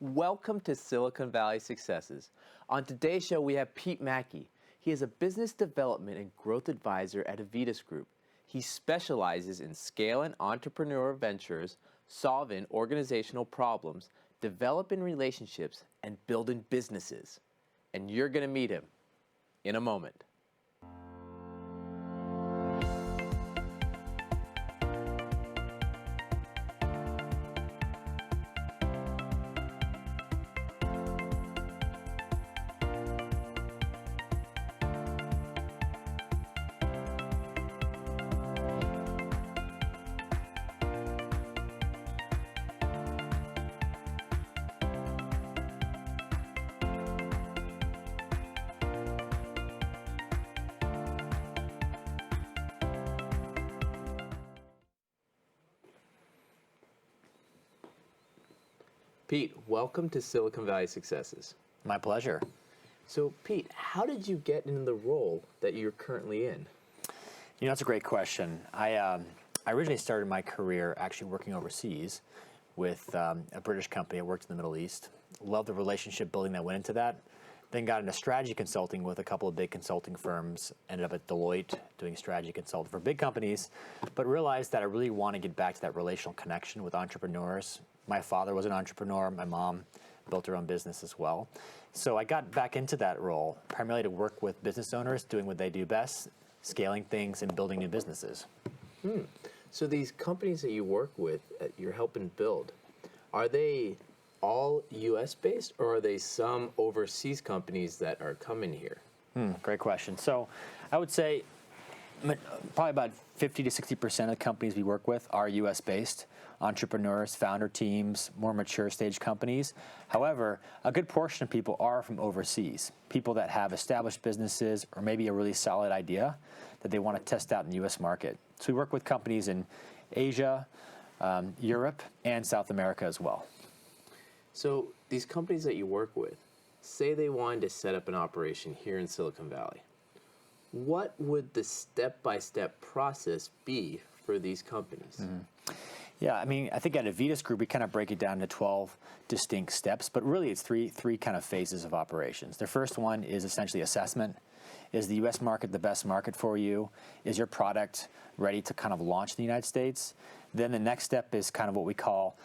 Welcome to Silicon Valley Successes. On today's show, we have Pete Maki. He is a business development and growth advisor at Avitas Group. He specializes in scaling entrepreneurial ventures, solving organizational problems, developing relationships, and building businesses. And you're going to meet him in a moment. Pete, welcome to Silicon Valley Successes. My pleasure. So, Pete, how did you get into the role that you're currently in? You know, that's a great question. I originally started my career actually working overseas with a British company. I worked in the Middle East. Loved the relationship building that went into that. Then got into strategy consulting with a couple of big consulting firms. Ended up at Deloitte doing strategy consulting for big companies, but realized that I really want to get back to that relational connection with entrepreneurs. My father was an entrepreneur. My mom built her own business as well. So I got back into that role, primarily to work with business owners, doing what they do best, scaling things and building new businesses. So these companies that you work with, that you're helping build, are they all U.S.-based, or are they some overseas companies that are coming here? Great question. So I would say probably about 50 to 60% of the companies we work with are U.S.-based. Entrepreneurs, founder teams, more mature stage companies. However, a good portion of people are from overseas, people that have established businesses or maybe a really solid idea that they want to test out in the U.S. market. So we work with companies in Asia, Europe, and South America as well. So these companies that you work with, say they wanted to set up an operation here in Silicon Valley. What would the step-by-step process be for these companies? Yeah, I mean, I think at Avitas Group, we kind of break it down into 12 distinct steps, but really it's three kind of phases of operations. The first one is essentially assessment. Is the U.S. market the best market for you? Is your product ready to kind of launch in the United States? Then the next step is kind of what we call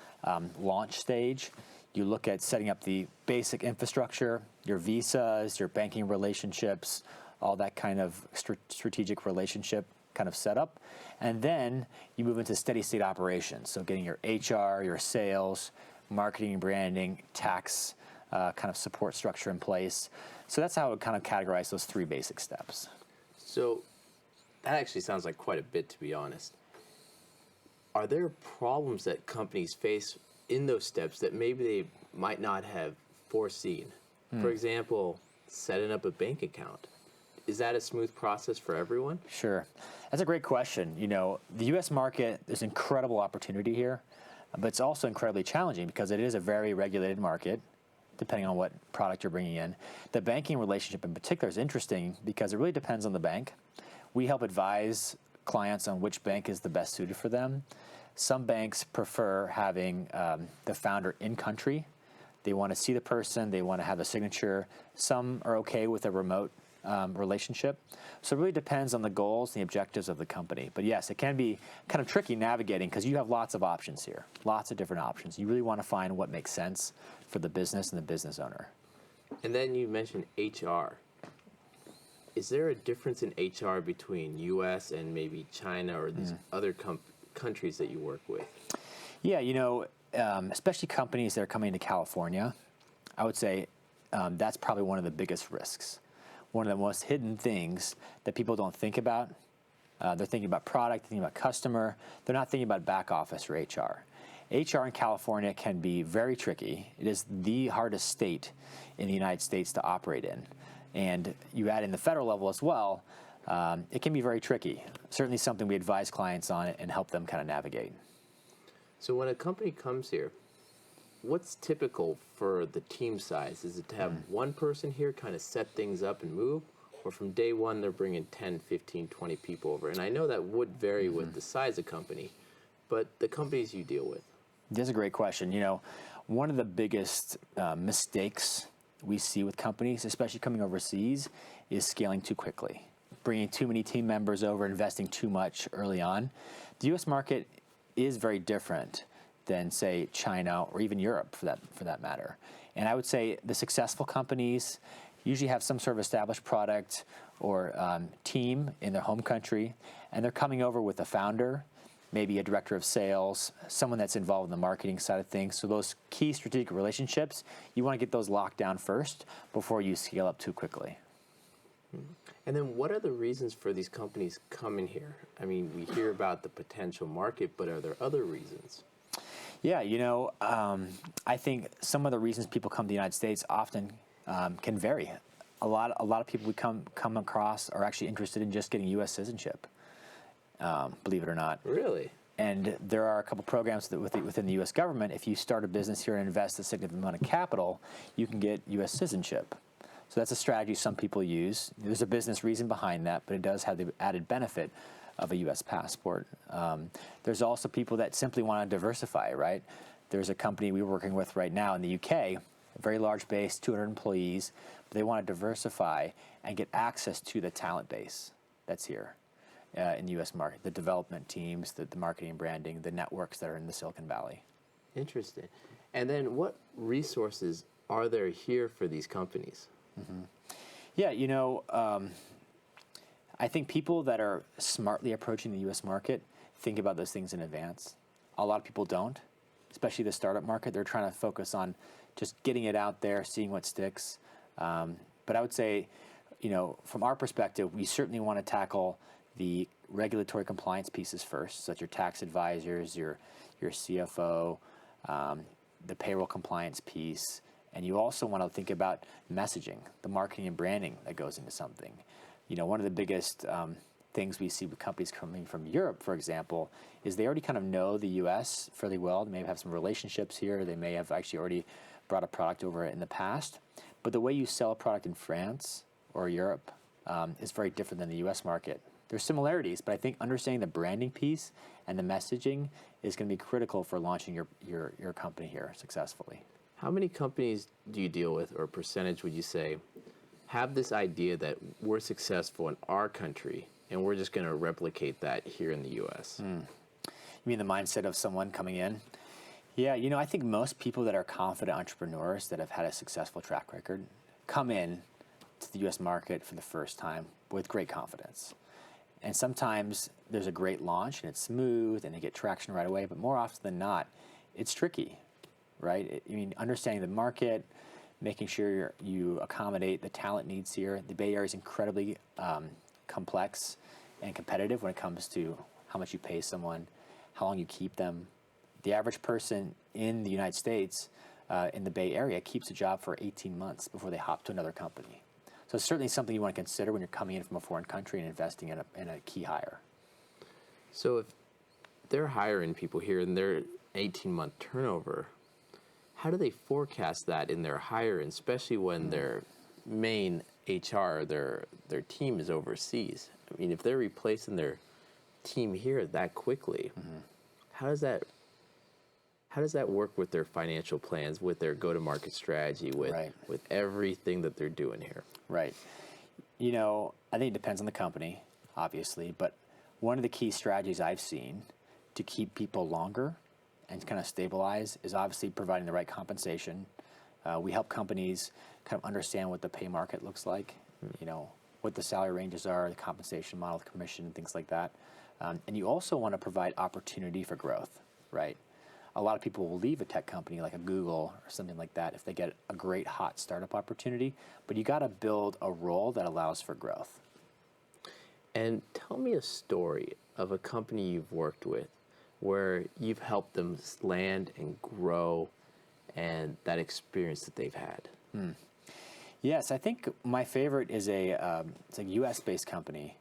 launch stage. You look at setting up the basic infrastructure, your visas, your banking relationships, all that kind of strategic relationship kind of setup. And then you move into steady state operations. So getting your HR, your sales, marketing, branding, tax kind of support structure in place. So that's how I would kind of categorize those three basic steps. So that actually sounds like quite a bit, to be honest. Are there problems that companies face in those steps that maybe they might not have foreseen? For example, setting up a bank account. Is that a smooth process for everyone? Sure. That's a great question. You know, the U.S. market, there's incredible opportunity here, but it's also incredibly challenging because it is a very regulated market, depending on what product you're bringing in. The banking relationship in particular is interesting because it really depends on the bank. We help advise clients on which bank is the best suited for them. Some banks prefer having the founder in country. They want to see the person. They want to have a signature. Some are okay with a remote relationship. So it really depends on the goals and the objectives of the company. But yes, it can be kind of tricky navigating because you have lots of options here, lots of different options. You really want to find what makes sense for the business and the business owner. And then you mentioned HR. Is there a difference in HR between U.S. and maybe China or these other countries that you work with? Yeah, you know, especially companies that are coming to California, I would say that's probably one of the biggest risks. One of the most hidden things that people don't think about. They're thinking about product, thinking about customer. They're not thinking about back office or HR. HR in California can be very tricky. It is the hardest state in the United States to operate in. And you add in the federal level as well, it can be very tricky. Certainly something we advise clients on and help them kind of navigate. So when a company comes here, what's typical for the team size? Is it to have one person here kind of set things up and move? Or from day one, they're bringing 10, 15, 20 people over? And I know that would vary with the size of company, but the companies you deal with. That's a great question. You know, one of the biggest mistakes we see with companies, especially coming overseas, is scaling too quickly, bringing too many team members over, investing too much early on. The U.S. market is very different than, say, China or even Europe, for that matter. And I would say the successful companies usually have some sort of established product or team in their home country, and they're coming over with a founder, maybe a director of sales, someone that's involved in the marketing side of things. So those key strategic relationships, you want to get those locked down first before you scale up too quickly. And then what are the reasons for these companies coming here? I mean, we hear about the potential market, but are there other reasons? Yeah, I think some of the reasons people come to the United States often can vary. A lot of people we come across are actually interested in just getting U.S. citizenship, believe it or not. Really? And there are a couple programs that within the U.S. government, if you start a business here and invest a significant amount of capital, you can get U.S. citizenship. So that's a strategy some people use. There's a business reason behind that, but it does have the added benefit of a U.S. passport. There's also people that simply want to diversify, right? There's a company we're working with right now in the UK, a very large base, 200 employees, but they want to diversify and get access to the talent base that's here in the U.S. market, the development teams, the marketing and branding, the networks that are in the Silicon Valley. Interesting. And then what resources are there here for these companies? Mm-hmm. Yeah, I think people that are smartly approaching the U.S. market think about those things in advance. A lot of people don't, especially the startup market. They're trying to focus on just getting it out there, seeing what sticks. But I would say, from our perspective, we certainly want to tackle the regulatory compliance pieces first, such as your tax advisors, your CFO, the payroll compliance piece. And you also want to think about messaging, the marketing and branding that goes into something. One of the biggest things we see with companies coming from Europe, for example, is they already kind of know the U.S. fairly well. They may have some relationships here. They may have actually already brought a product over in the past. But the way you sell a product in France or Europe is very different than the U.S. market. There's similarities, but I think understanding the branding piece and the messaging is going to be critical for launching your company here successfully. How many companies do you deal with, or percentage would you say, have this idea that we're successful in our country and we're just going to replicate that here in the U.S.? You mean the mindset of someone coming in? Yeah, I think most people that are confident entrepreneurs that have had a successful track record come in to the U.S. market for the first time with great confidence. And sometimes there's a great launch and it's smooth and they get traction right away, but more often than not, it's tricky, right? Understanding the market, making sure you accommodate the talent needs here. The Bay Area is incredibly complex and competitive when it comes to how much you pay someone, how long you keep them. The average person in the United States, in the Bay Area, keeps a job for 18 months before they hop to another company. So it's certainly something you want to consider when you're coming in from a foreign country and investing in a key hire. So if they're hiring people here and they're 18-month turnover, how do they forecast that in their hire, especially when their main HR, their team is overseas? I mean, if they're replacing their team here that quickly, how does that work with their financial plans, with their go-to-market strategy, with everything that they're doing here? Right. I think it depends on the company, obviously, but one of the key strategies I've seen to keep people longer and kind of stabilize is obviously providing the right compensation. We help companies kind of understand what the pay market looks like, what the salary ranges are, the compensation model, the commission, things like that. And you also want to provide opportunity for growth, right? A lot of people will leave a tech company like a Google or something like that if they get a great hot startup opportunity, but you got to build a role that allows for growth. And tell me a story of a company you've worked with where you've helped them land and grow, and that experience that they've had. Yes, I think my favorite is it's a U.S.-based company.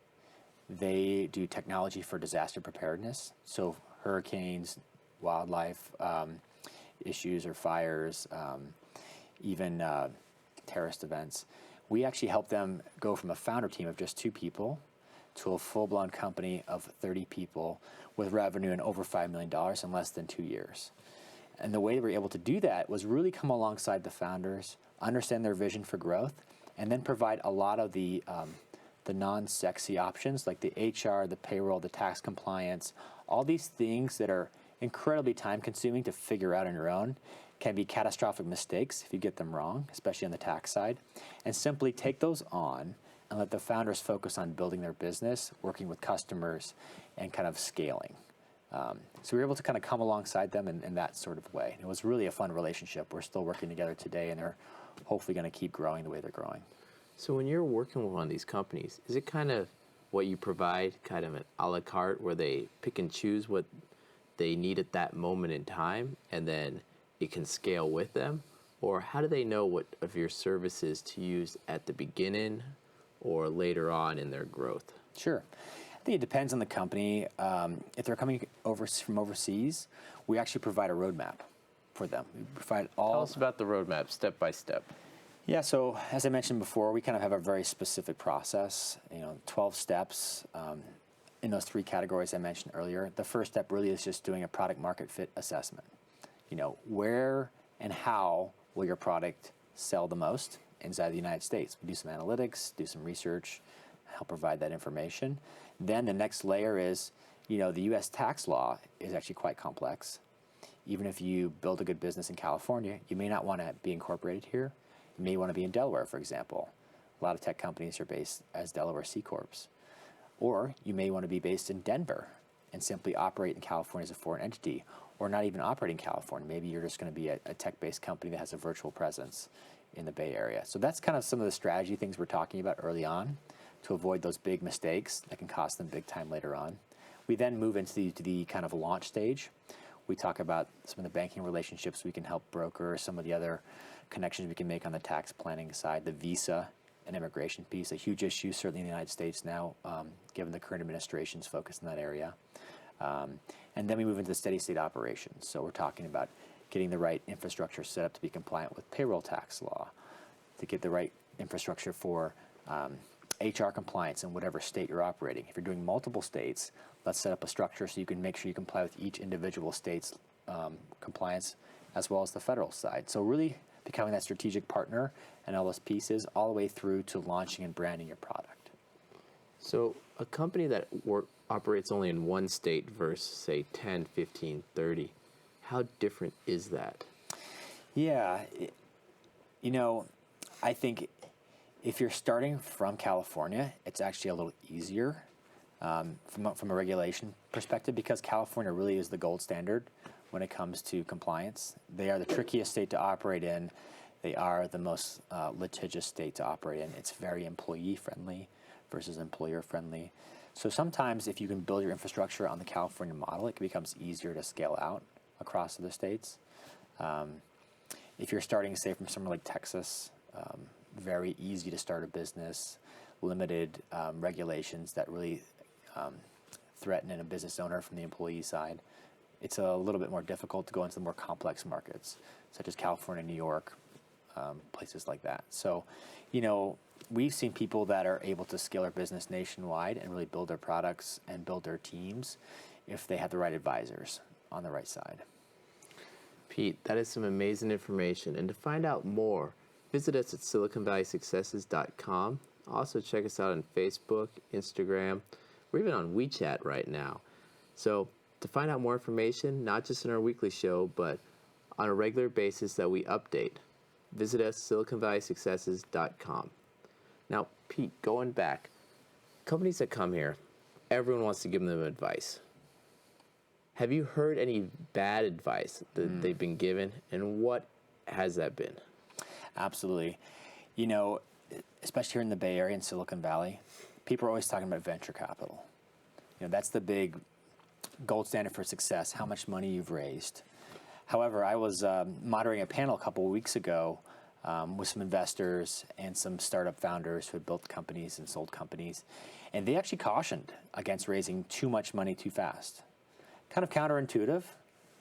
They do technology for disaster preparedness, so hurricanes, wildlife issues or fires, even terrorist events. We actually help them go from a founder team of just 2 people to a full-blown company of 30 people with revenue in over $5 million in less than 2 years. And the way we were able to do that was really come alongside the founders, understand their vision for growth, and then provide a lot of the non-sexy options like the HR, the payroll, the tax compliance, all these things that are incredibly time-consuming to figure out on your own, can be catastrophic mistakes if you get them wrong, especially on the tax side, and simply take those on and let the founders focus on building their business, working with customers, and kind of scaling. So we were able to kind of come alongside them in that sort of way. It was really a fun relationship. We're still working together today, and they're hopefully going to keep growing the way they're growing. So when you're working with one of these companies, is it kind of what you provide, kind of an a la carte, where they pick and choose what they need at that moment in time, and then it can scale with them? Or how do they know what of your services to use at the beginning or later on in their growth? Sure. I think it depends on the company. If they're coming from overseas, we actually provide a roadmap for them. We provide all. Tell us about the roadmap, step by step. Yeah, so as I mentioned before, we kind of have a very specific process, 12 steps in those 3 categories I mentioned earlier. The first step really is just doing a product market fit assessment. Where and how will your product sell the most inside the United States? We do some analytics, do some research, help provide that information. Then the next layer is, the U.S. tax law is actually quite complex. Even if you build a good business in California, you may not want to be incorporated here. You may want to be in Delaware, for example. A lot of tech companies are based as Delaware C Corps. Or you may want to be based in Denver and simply operate in California as a foreign entity, or not even operate in California. Maybe you're just going to be a tech-based company that has a virtual presence in the Bay Area. So that's kind of some of the strategy things we're talking about early on to avoid those big mistakes that can cost them big time later on. We then move into the kind of launch stage. We talk about some of the banking relationships we can help broker, some of the other connections we can make on the tax planning side, the visa and immigration piece, a huge issue certainly in the United States now, given the current administration's focus in that area. And then we move into the steady state operations. So we're talking about getting the right infrastructure set up to be compliant with payroll tax law, to get the right infrastructure for HR compliance in whatever state you're operating. If you're doing multiple states, let's set up a structure so you can make sure you comply with each individual state's compliance as well as the federal side. So really becoming that strategic partner and all those pieces all the way through to launching and branding your product. So a company that operates only in one state versus, say, 10, 15, 30, how different is that? Yeah, I think if you're starting from California, it's actually a little easier from a regulation perspective, because California really is the gold standard when it comes to compliance. They are the trickiest state to operate in. They are the most litigious state to operate in. It's very employee-friendly versus employer-friendly. So sometimes if you can build your infrastructure on the California model, it becomes easier to scale out across other states. If you're starting, say, from somewhere like Texas, very easy to start a business, limited regulations that really threaten a business owner from the employee side. It's a little bit more difficult to go into the more complex markets, such as California, New York, places like that. So, we've seen people that are able to scale their business nationwide and really build their products and build their teams if they have the right advisors on the right side. Pete, that is some amazing information. And to find out more, visit us at SiliconValleySuccesses.com. Also check us out on Facebook, Instagram. We're even on WeChat right now. So to find out more information, not just in our weekly show, but on a regular basis that we update, visit us SiliconValleySuccesses.com. Now, Pete, going back, companies that come here, everyone wants to give them advice. Have you heard any bad advice that they've been given, and what has that been? Absolutely. Especially here in the Bay Area and Silicon Valley, people are always talking about venture capital. That's the big gold standard for success, how much money you've raised. However, I was moderating a panel a couple of weeks ago with some investors and some startup founders who had built companies and sold companies, and they actually cautioned against raising too much money too fast. Kind of counterintuitive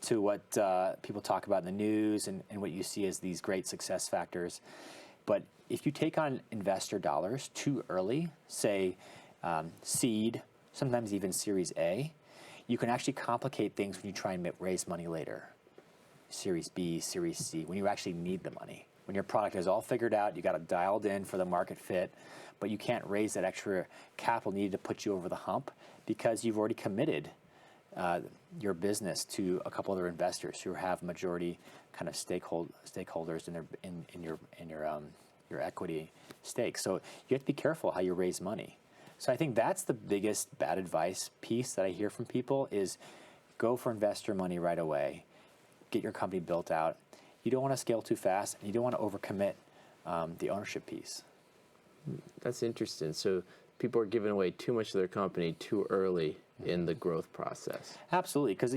to what people talk about in the news and what you see as these great success factors. But if you take on investor dollars too early, say seed, sometimes even Series A, you can actually complicate things when you try and raise money later. Series B, Series C, when you actually need the money. When your product is all figured out, you got it dialed in for the market fit, but you can't raise that extra capital needed to put you over the hump because you've already committed your business to a couple other investors who have majority kind of stakeholders in your equity stake. So you have to be careful how you raise money. So I think that's the biggest bad advice piece that I hear from people is go for investor money right away, get your company built out. You don't want to scale too fast, and you don't want to overcommit the ownership piece. That's interesting. So people are giving away too much of their company too early in the growth process. Absolutely, because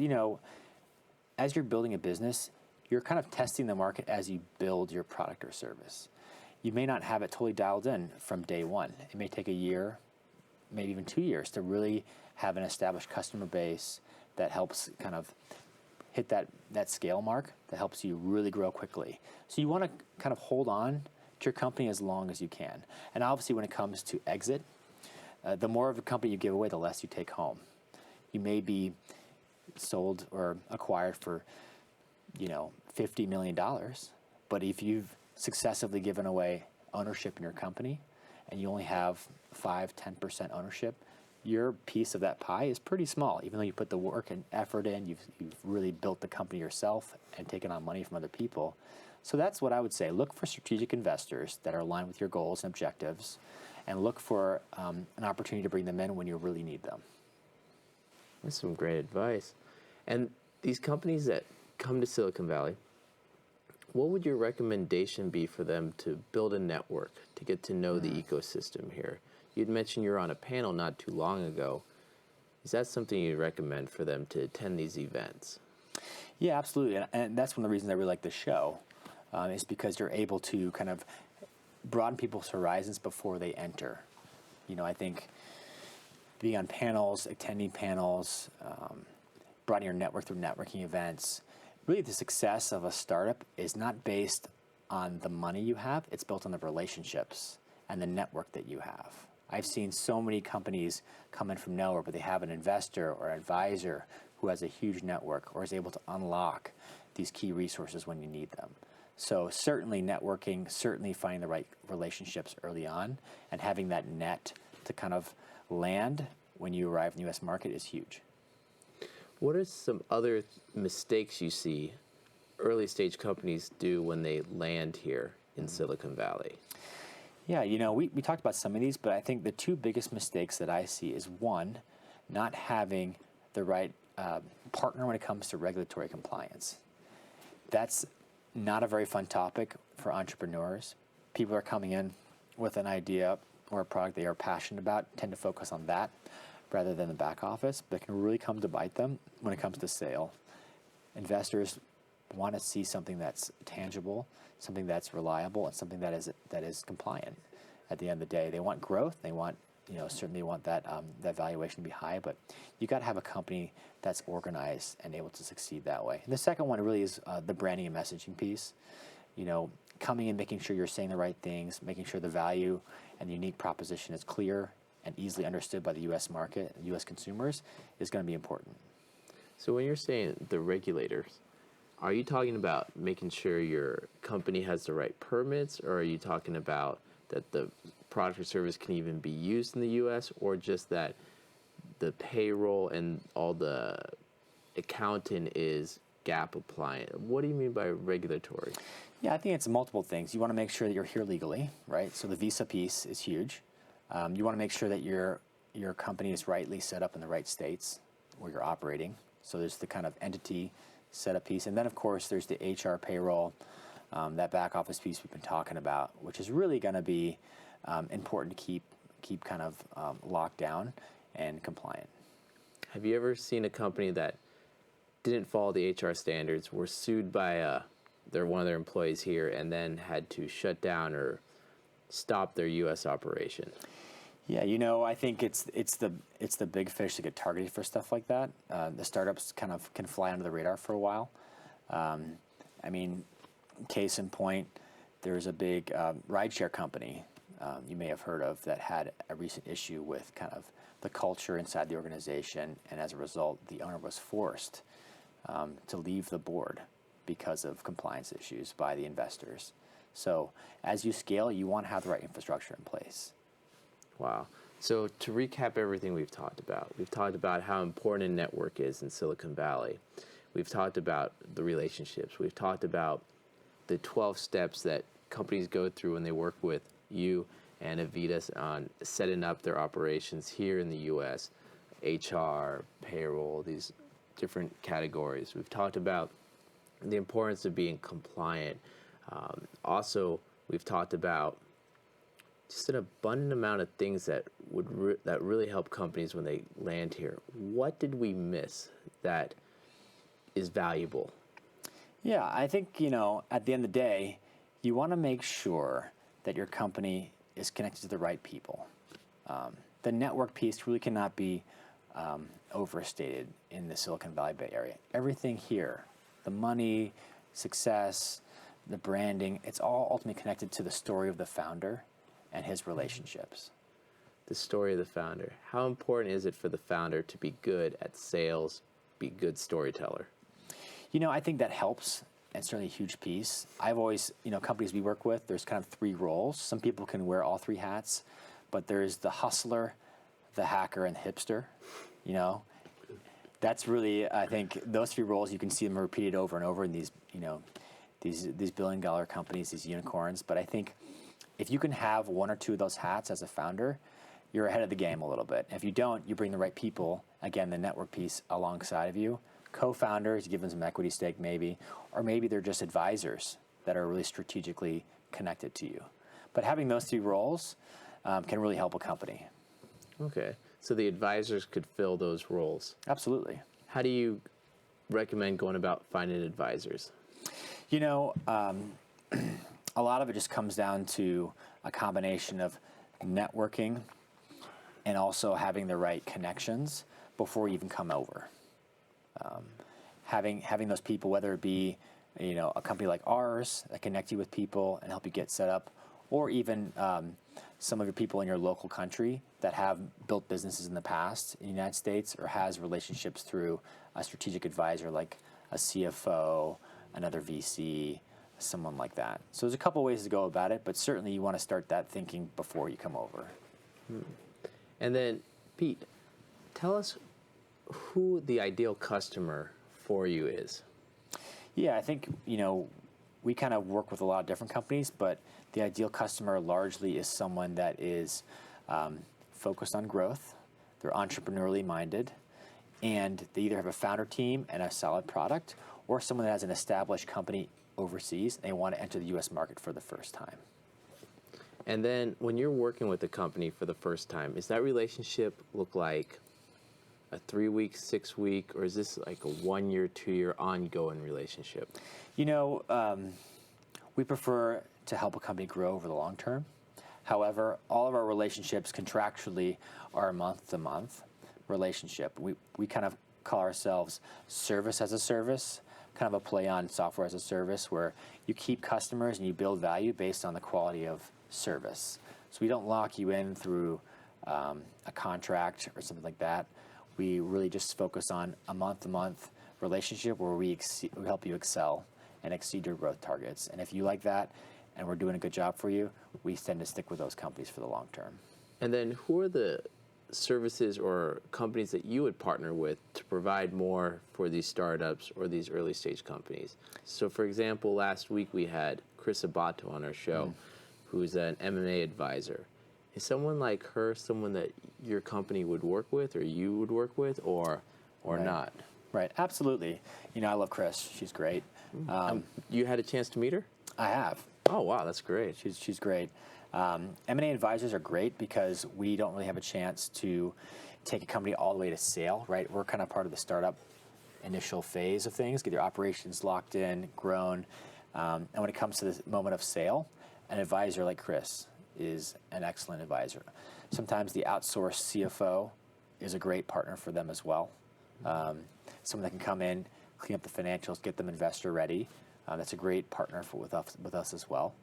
as you're building a business, you're kind of testing the market as you build your product or service. You may not have it totally dialed in from day one. It may take a year, maybe even 2 years to really have an established customer base that helps kind of hit that scale mark that helps you really grow quickly. So you want to kind of hold on to your company as long as you can. And obviously when it comes to exit, the more of a company you give away, the less you take home. You may be sold or acquired for, $50 million, but if you've successively given away ownership in your company and you only have 5-10% ownership, your piece of that pie is pretty small. Even though you put the work and effort in, you've really built the company yourself and taken on money from other people. So that's what I would say. Look for strategic investors that are aligned with your goals and objectives, and look for an opportunity to bring them in when you really need them. That's some great advice. And these companies that come to Silicon Valley, what would your recommendation be for them to build a network, to get to know the ecosystem here? You'd mentioned you were on a panel not too long ago. Is that something you'd recommend for them to attend these events? Yeah, absolutely. And that's one of the reasons I really like this show, is because you're able to kind of broaden people's horizons before they enter. I think being on panels, attending panels, broadening your network through networking events, really the success of a startup is not based on the money you have, it's built on the relationships and the network that you have. I've seen so many companies come in from nowhere, but they have an investor or advisor who has a huge network or is able to unlock these key resources when you need them. So certainly networking, certainly finding the right relationships early on, and having that net to kind of land when you arrive in the U.S. market is huge. What are some other mistakes you see early stage companies do when they land here in Silicon Valley? Yeah, we talked about some of these, but I think the two biggest mistakes that I see is one, not having the right partner when it comes to regulatory compliance. That's not a very fun topic for entrepreneurs. People are coming in with an idea or a product they are passionate about, tend to focus on that rather than the back office, but it can really come to bite them when it comes to sale. Investors want to see something that's tangible, something that's reliable, and something that is compliant. At the end of the day, they want growth. They want, certainly want that valuation to be high, but you got to have a company that's organized and able to succeed that way. And the second one really is the branding and messaging piece. Coming in, making sure you're saying the right things, making sure the value and the unique proposition is clear and easily understood by the U.S. market and U.S. consumers is going to be important. So when you're saying the regulators, are you talking about making sure your company has the right permits, or are you talking about that the product or service can even be used in the U.S., or just that the payroll and all the accounting is GAAP compliant? What do you mean by regulatory? Yeah, I think it's multiple things. You want to make sure that you're here legally, right? So the visa piece is huge. You want to make sure that your company is rightly set up in the right states where you're operating. So there's the kind of entity setup piece. And then, of course, there's the HR payroll, that back office piece we've been talking about, which is really going to be important to keep kind of locked down and compliant. Have you ever seen a company that didn't follow the HR standards, were sued by one of their employees here, and then had to shut down or stop their U.S. operation? Yeah, I think it's the big fish that get targeted for stuff like that. The startups kind of can fly under the radar for a while. Case in point, there's a big rideshare company you may have heard of that had a recent issue with kind of the culture inside the organization, and as a result, the owner was forced to leave the board because of compliance issues by the investors. So as you scale, you want to have the right infrastructure in place. Wow. So to recap everything we've talked about how important a network is in Silicon Valley. We've talked about the relationships. We've talked about the 12 steps that companies go through when they work with you and Avidas on setting up their operations here in the U.S., HR, payroll, these different categories. We've talked about the importance of being compliant. Also, we've talked about just an abundant amount of things that that really help companies when they land here. What did we miss that is valuable? Yeah, I think, at the end of the day, you want to make sure that your company is connected to the right people. The network piece really cannot be overstated in the Silicon Valley Bay Area. Everything here, the money, success, the branding, it's all ultimately connected to the story of the founder and his relationships. The story of the founder. How important is it for the founder to be good at sales, be a good storyteller? I think that helps, and certainly a huge piece. I've always, companies we work with, there's kind of three roles. Some people can wear all three hats, but there's the hustler, the hacker, and the hipster. That's really, I think, those three roles, you can see them repeated over and over in these, these billion-dollar companies, these unicorns. But I think if you can have one or two of those hats as a founder, you're ahead of the game a little bit. If you don't, you bring the right people, again, the network piece alongside of you. Co-founders, you give them some equity stake maybe, or maybe they're just advisors that are really strategically connected to you. But having those three roles can really help a company. Okay, so the advisors could fill those roles. Absolutely. How do you recommend going about finding advisors? A lot of it just comes down to a combination of networking and also having the right connections before you even come over. Having those people, whether it be a company like ours that connect you with people and help you get set up, or even some of your people in your local country that have built businesses in the past in the United States or has relationships through a strategic advisor like a CFO, another VC, someone like that. So there's a couple ways to go about it, but certainly you want to start that thinking before you come over. And then, Pete, tell us who the ideal customer for you is. Yeah, I think, we kind of work with a lot of different companies, but the ideal customer largely is someone that is focused on growth, they're entrepreneurially minded, and they either have a founder team and a solid product, or someone that has an established company overseas and they want to enter the U.S. market for the first time. And then when you're working with a company for the first time, is that relationship look like a 3-week, 6-week, or is this like a 1-year, 2-year ongoing relationship? We prefer to help a company grow over the long term. However, all of our relationships contractually are a month-to-month relationship. We kind of call ourselves service as a service, kind of a play on software as a service, where you keep customers and you build value based on the quality of service. So we don't lock you in through a contract or something like that. We really just focus on a month-to-month relationship where we help you excel and exceed your growth targets. And if you like that and we're doing a good job for you, we tend to stick with those companies for the long term. And then who are the services or companies that you would partner with to provide more for these startups or these early stage companies? So for example, last week we had Chris Abato on our show, who's an M&A advisor. Is someone like her someone that your company would work with or you would work with or not? Right, absolutely. I love Chris. She's great. You had a chance to meet her? I have. Oh, wow, that's great. She's great. M&A advisors are great because we don't really have a chance to take a company all the way to sale, right? We're kind of part of the startup initial phase of things, get your operations locked in, grown. And when it comes to the moment of sale, an advisor like Chris is an excellent advisor. Sometimes the outsourced CFO is a great partner for them as well. Someone that can come in, clean up the financials, get them investor ready. That's a great partner with us as well.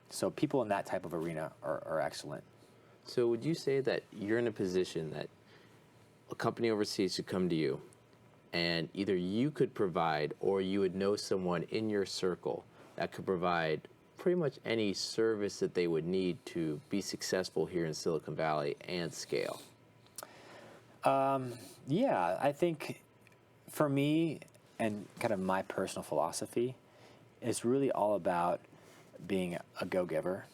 So people in that type of arena are excellent. So would you say that you're in a position that a company overseas should come to you and either you could provide or you would know someone in your circle that could provide pretty much any service that they would need to be successful here in Silicon Valley and scale? Yeah, I think for me and kind of my personal philosophy is really all about being a go-giver,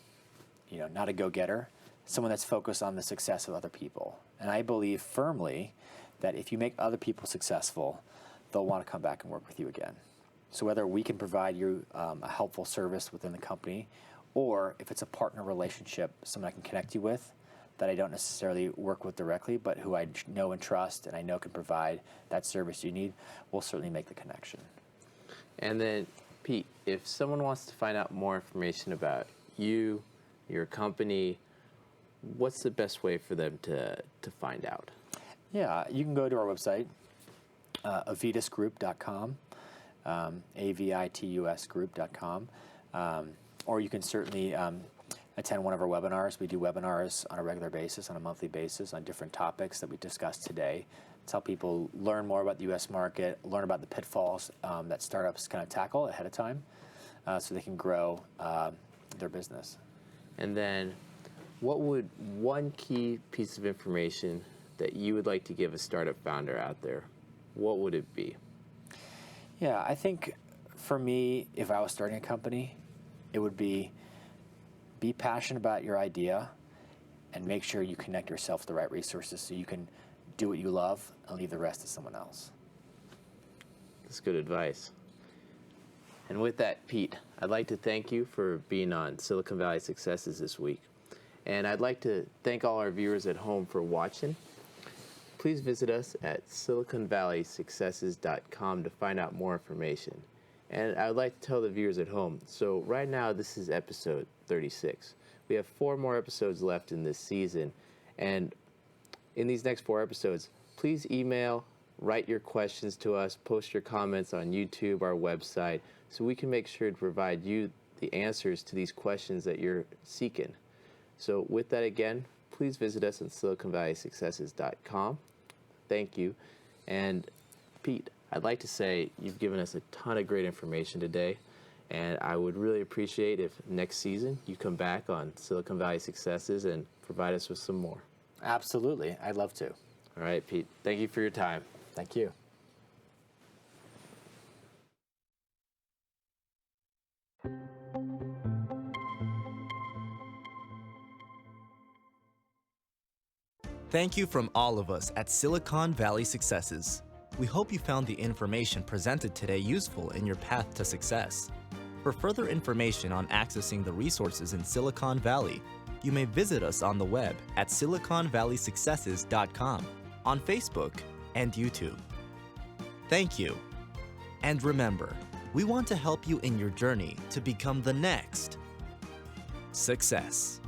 not a go-getter, someone that's focused on the success of other people. And I believe firmly that if you make other people successful, they'll want to come back and work with you again. So whether we can provide you a helpful service within the company, or if it's a partner relationship, someone I can connect you with that I don't necessarily work with directly, but who I know and trust and I know can provide that service you need, we'll certainly make the connection. And then, Pete, if someone wants to find out more information about you, your company, what's the best way for them to find out? Yeah, you can go to our website, avitusgroup.com, avitusgroup.com, or you can certainly attend one of our webinars. We do webinars on a regular basis, on a monthly basis, on different topics that we discussed today. It's how people learn more about the U.S. market, learn about the pitfalls that startups kind of tackle ahead of time, so they can grow their business. And then, what would one key piece of information that you would like to give a startup founder out there, what would it be? Yeah, I think for me, if I was starting a company, it would be passionate about your idea and make sure you connect yourself to the right resources so you can do what you love and leave the rest to someone else. That's good advice. And with that, Pete, I'd like to thank you for being on Silicon Valley Successes this week. And I'd like to thank all our viewers at home for watching. Please visit us at siliconvalleysuccesses.com to find out more information. And I would like to tell the viewers at home, so right now this is episode 36. We have 4 more episodes left in this season. And in these next 4 episodes, please email, write your questions to us, post your comments on YouTube, our website, so we can make sure to provide you the answers to these questions that you're seeking. So with that again, please visit us at siliconvalleysuccesses.com. Thank you. And Pete, I'd like to say you've given us a ton of great information today, and I would really appreciate if next season you come back on Silicon Valley Successes and provide us with some more. Absolutely. I'd love to. All right, Pete. Thank you for your time. Thank you. Thank you from all of us at Silicon Valley Successes. We hope you found the information presented today useful in your path to success. For further information on accessing the resources in Silicon Valley, you may visit us on the web at siliconvalleysuccesses.com, on Facebook, and YouTube. Thank you. And remember, we want to help you in your journey to become the next success.